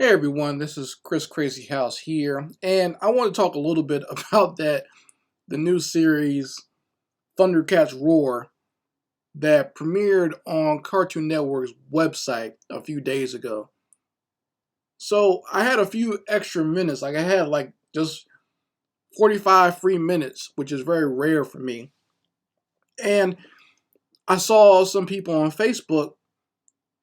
Hey everyone, this is Chris Crazy House here, and I want to talk a little bit about the new series Thundercats Roar that premiered on Cartoon Network's website a few days ago. So I had a few extra minutes, like I had like just 45 free minutes, which is very rare for me. And I saw some people on Facebook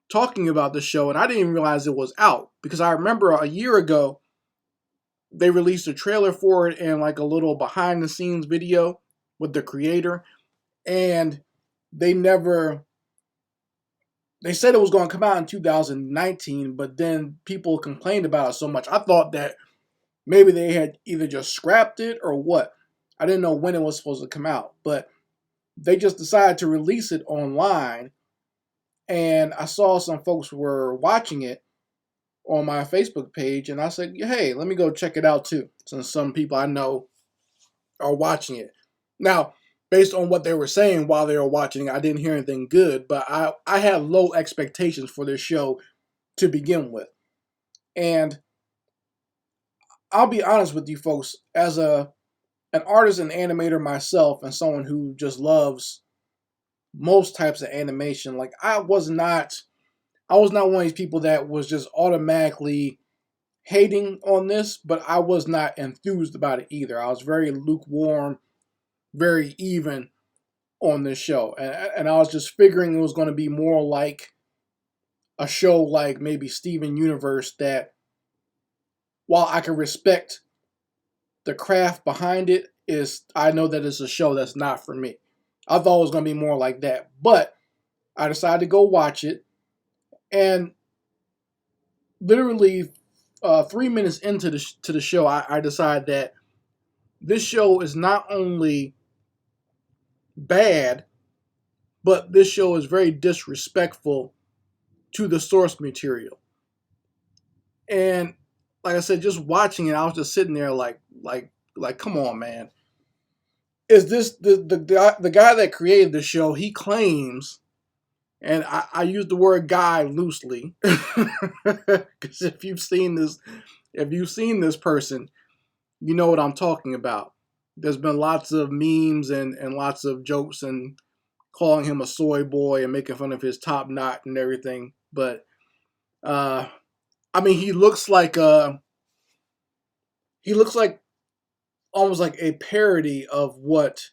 talking about the show, and I didn't even realize it was out because I remember a year ago they released a trailer for it and like a little behind the scenes video with the creator, and they never they said it was going to come out in 2019, but then people complained about it so much. I thought that maybe they had either just scrapped it or what. I didn't know when it was supposed to come out, but they just decided to release it online, and I saw some folks were watching it on my Facebook page, and I said, hey, let me go check it out too, since some people I know are watching it. Now, based on what they were saying while they were watching, I didn't hear anything good, but I had low expectations for this show to begin with. And I'll be honest with you folks, as an artist and animator myself and someone who just loves most types of animation, like I was not one of these people that was just automatically hating on this, but I was not enthused about it either. I was very lukewarm, very even on this show, and I was just figuring it was going to be more like a show like maybe Steven Universe, that while I can respect the craft behind it, is I know that it's a show that's not for me. I thought it was going to be more like that, but I decided to go watch it, and literally 3 minutes into the show, I decided that this show is not only bad, but this show is very disrespectful to the source material. And like I said, just watching it, I was just sitting there like, come on, man. Is this the guy that created the show? He claims, and I use the word guy loosely, because if you've seen this person, you know what I'm talking about. There's been lots of memes and lots of jokes and calling him a soy boy and making fun of his top knot and everything. But uh, I mean, he looks like almost like a parody of what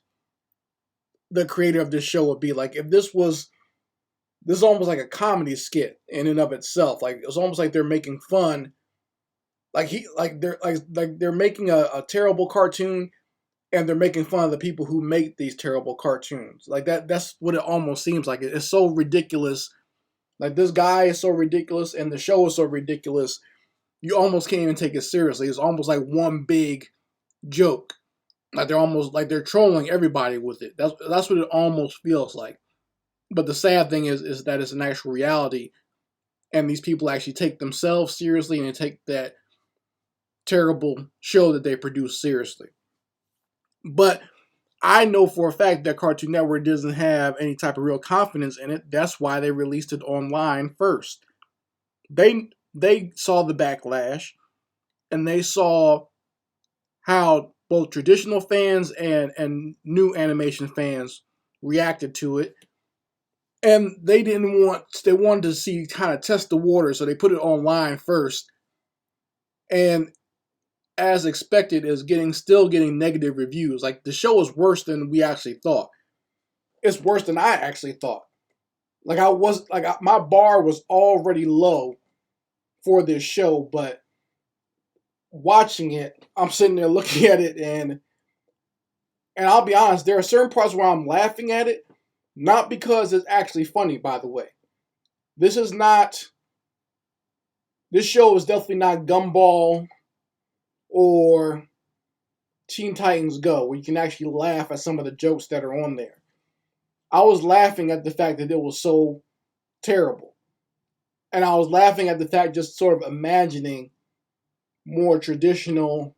the creator of this show would be like. If this is almost like a comedy skit in and of itself. Like it's almost like they're making fun, like they're making a terrible cartoon, and they're making fun of the people who make these terrible cartoons. Like that's what it almost seems like. It's so ridiculous. Like this guy is so ridiculous and the show is so ridiculous. You almost can't even take it seriously. It's almost like one big joke. Like they're trolling everybody with it. That's what it almost feels like. But the sad thing is that it's an actual reality, and these people actually take themselves seriously and they take that terrible show that they produce seriously. But I know for a fact that Cartoon Network doesn't have any type of real confidence in it. That's why they released it online first. They saw the backlash, and they saw how both traditional fans and new animation fans reacted to it. And they wanted to see, kind of test the water, so they put it online first. And as expected, is still getting negative reviews. Like the show is worse than we actually thought. It's worse than I actually thought. My bar was already low for this show, but watching it, I'm sitting there looking at it, and I'll be honest, there are certain parts where I'm laughing at it, not because it's actually funny, by the way. This is not this show is definitely not Gumball or Teen Titans Go, where you can actually laugh at some of the jokes that are on there. I was laughing at the fact that it was so terrible. And I was laughing at the fact, just sort of imagining more traditional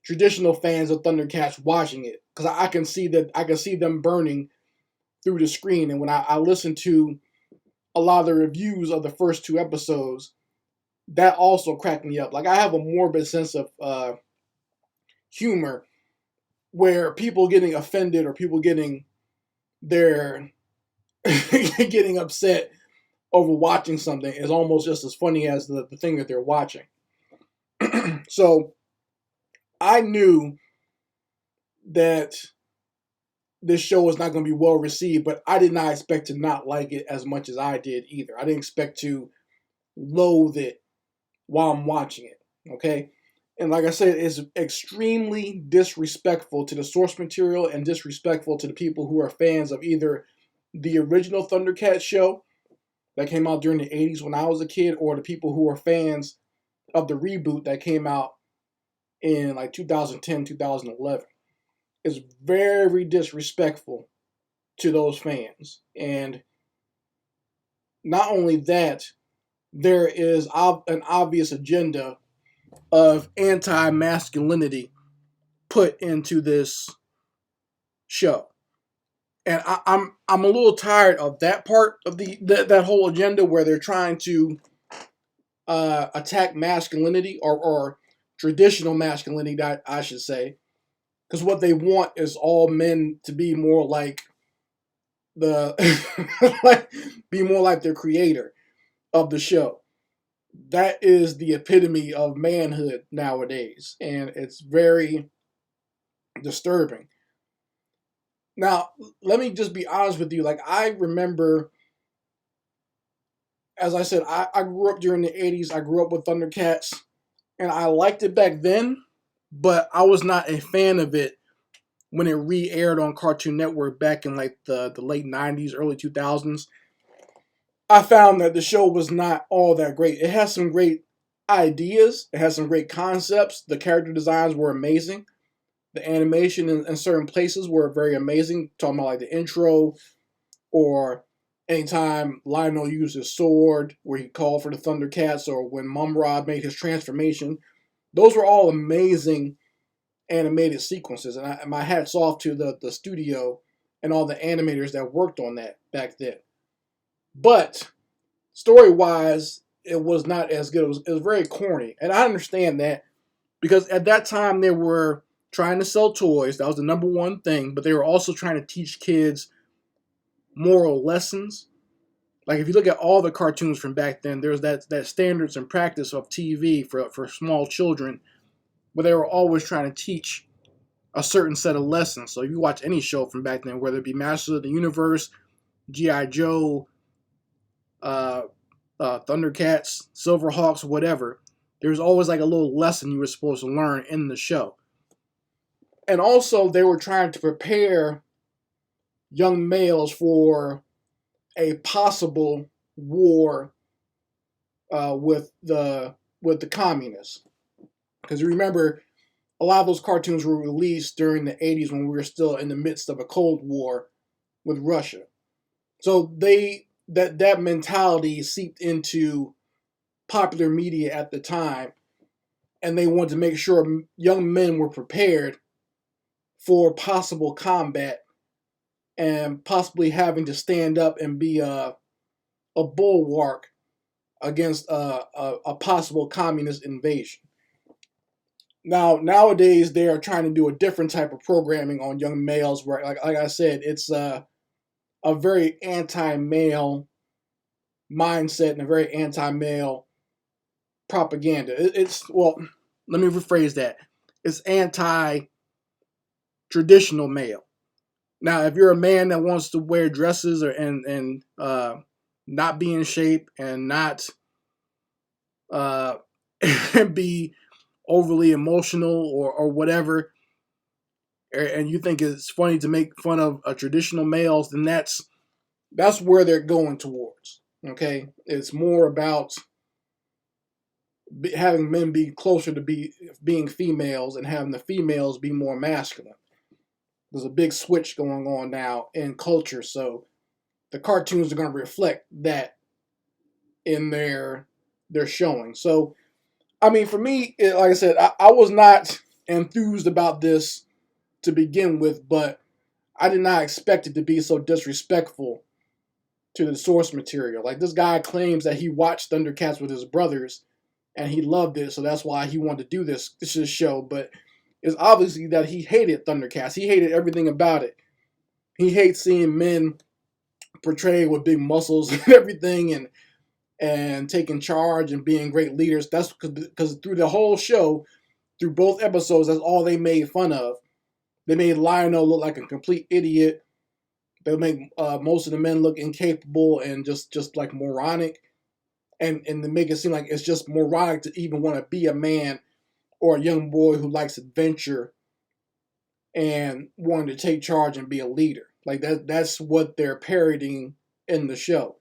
fans of Thundercats watching it. Because I can see them burning through the screen. And when I listened to a lot of the reviews of the first two episodes, that also cracked me up. Like, I have a morbid sense of humor where people getting offended or people getting their getting upset over watching something is almost just as funny as the thing that they're watching. So I knew that this show was not going to be well received, but I did not expect to not like it as much as I did either. I didn't expect to loathe it while I'm watching it. Okay. And like I said, it's extremely disrespectful to the source material and disrespectful to the people who are fans of either the original Thundercats show that came out during the 80s when I was a kid, or the people who are fans of the reboot that came out in like 2010, 2011. It's very disrespectful to those fans. And not only that, there is an obvious agenda of anti-masculinity put into this show. And I'm a little tired of that part of that whole agenda where they're trying to attack masculinity, or traditional masculinity, that I should say, because what they want is all men to be more like the like, be more like their creator of the show. That is the epitome of manhood nowadays, and it's very disturbing. Now, let me just be honest with you. Like, I remember, as I said, I grew up during the 80s. I grew up with Thundercats, and I liked it back then, but I was not a fan of it when it re-aired on Cartoon Network back in like the late 90s, early 2000s. I found that the show was not all that great. It has some great ideas. It has some great concepts. The character designs were amazing. The animation in certain places were very amazing. Talking about like the intro, or anytime Lionel used his sword, where he called for the Thundercats, or when Mumra made his transformation. Those were all amazing animated sequences, and my hats off to the studio and all the animators that worked on that back then. But story-wise, it was not as good. It was very corny, and I understand that, because at that time they were trying to sell toys. That was the number one thing, but they were also trying to teach kids moral lessons. Like, if you look at all the cartoons from back then, there's that standards and practice of TV for small children, where they were always trying to teach a certain set of lessons. So if you watch any show from back then, whether it be Masters of the Universe, G.I. Joe, uh, Thundercats, Silverhawks, whatever, there's always like a little lesson you were supposed to learn in the show. And also, they were trying to prepare young males for a possible war with the communists. Because you remember, a lot of those cartoons were released during the 80s when we were still in the midst of a Cold War with Russia. So that mentality seeped into popular media at the time, and they wanted to make sure young men were prepared for possible combat and possibly having to stand up and be a bulwark against a possible communist invasion. Now, nowadays, they are trying to do a different type of programming on young males where, like I said, it's a very anti-male mindset and a very anti-male propaganda. Well, let me rephrase that. It's anti-traditional male. Now, if you're a man that wants to wear dresses and not be in shape and not be overly emotional or whatever, and you think it's funny to make fun of traditional males, then that's where they're going towards. Okay, it's more about having men be closer to being females and having the females be more masculine. There's a big switch going on now in culture, so the cartoons are going to reflect that in their showing. So, I mean, for me, like I said, I was not enthused about this to begin with, but I did not expect it to be so disrespectful to the source material. Like, this guy claims that he watched Thundercats with his brothers, and he loved it, so that's why he wanted to do this show. But it's obviously that he hated Thundercats. He hated everything about it. He hates seeing men portrayed with big muscles and everything, and taking charge and being great leaders. That's because through the whole show, through both episodes, that's all they made fun of. They made Lionel look like a complete idiot. They make most of the men look incapable and just like moronic, and they make it seem like it's just moronic to even want to be a man or a young boy who likes adventure and wanting to take charge and be a leader. Like that's what they're parodying in the show.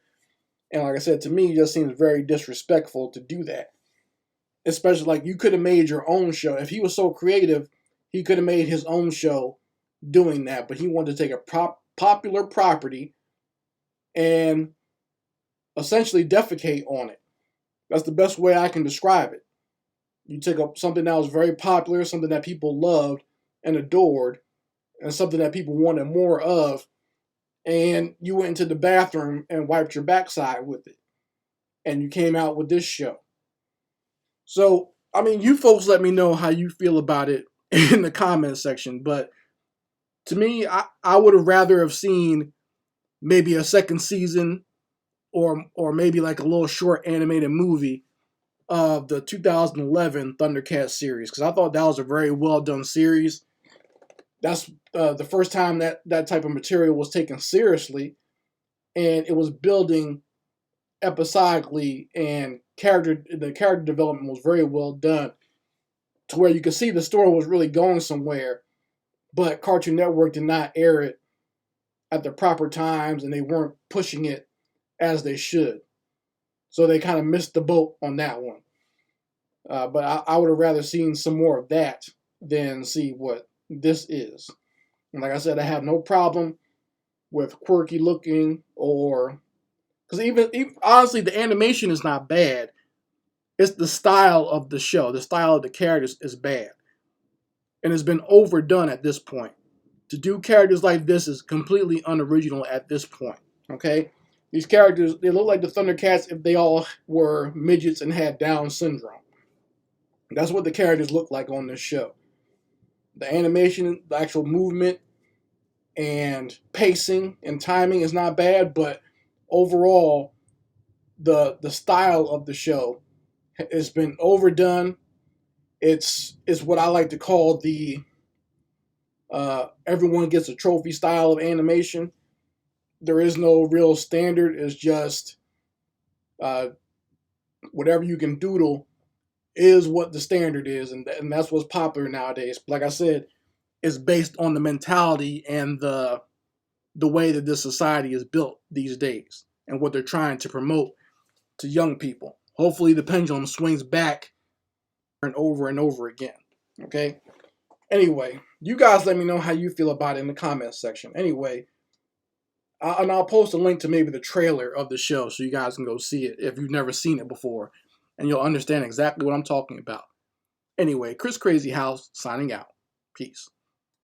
And like I said, to me, it just seems very disrespectful to do that. Especially like you could have made your own show. If he was so creative, he could have made his own show doing that. But he wanted to take a popular property and essentially defecate on it. That's the best way I can describe it. You take up something that was very popular, something that people loved and adored, and something that people wanted more of, and you went into the bathroom and wiped your backside with it. And you came out with this show. So, I mean, you folks let me know how you feel about it in the comment section. But to me, I would have rather have seen maybe a second season or maybe like a little short animated movie of the 2011 Thundercats series, because I thought that was a very well done series. That's the first time that type of material was taken seriously, and it was building episodically, and the character development was very well done, to where you could see the story was really going somewhere, but Cartoon Network did not air it at the proper times, and they weren't pushing it as they should. So they kind of missed the boat on that one. But I would have rather seen some more of that than see what this is. And like I said, I have no problem with quirky looking, or because even honestly, the animation is not bad. It's the style of the show, the style of the characters is bad, and it's been overdone at this point. To do characters like this is completely unoriginal at this point. Okay, these characters, they look like the Thundercats if they all were midgets and had Down syndrome. That's what the characters look like on this show. The animation, the actual movement, and pacing and timing is not bad, but overall, the style of the show has been overdone. It's what I like to call the everyone gets a trophy style of animation. There is no real standard. It's just whatever you can doodle is what the standard is, and that's what's popular nowadays. Like I said, it's based on the mentality and the way that this society is built these days and what they're trying to promote to young people. Hopefully the pendulum swings back and over again. Okay? Anyway, you guys let me know how you feel about it in the comments section. Anyway, and I'll post a link to maybe the trailer of the show so you guys can go see it if you've never seen it before, and you'll understand exactly what I'm talking about. Anyway, Chris Crazy House signing out. Peace.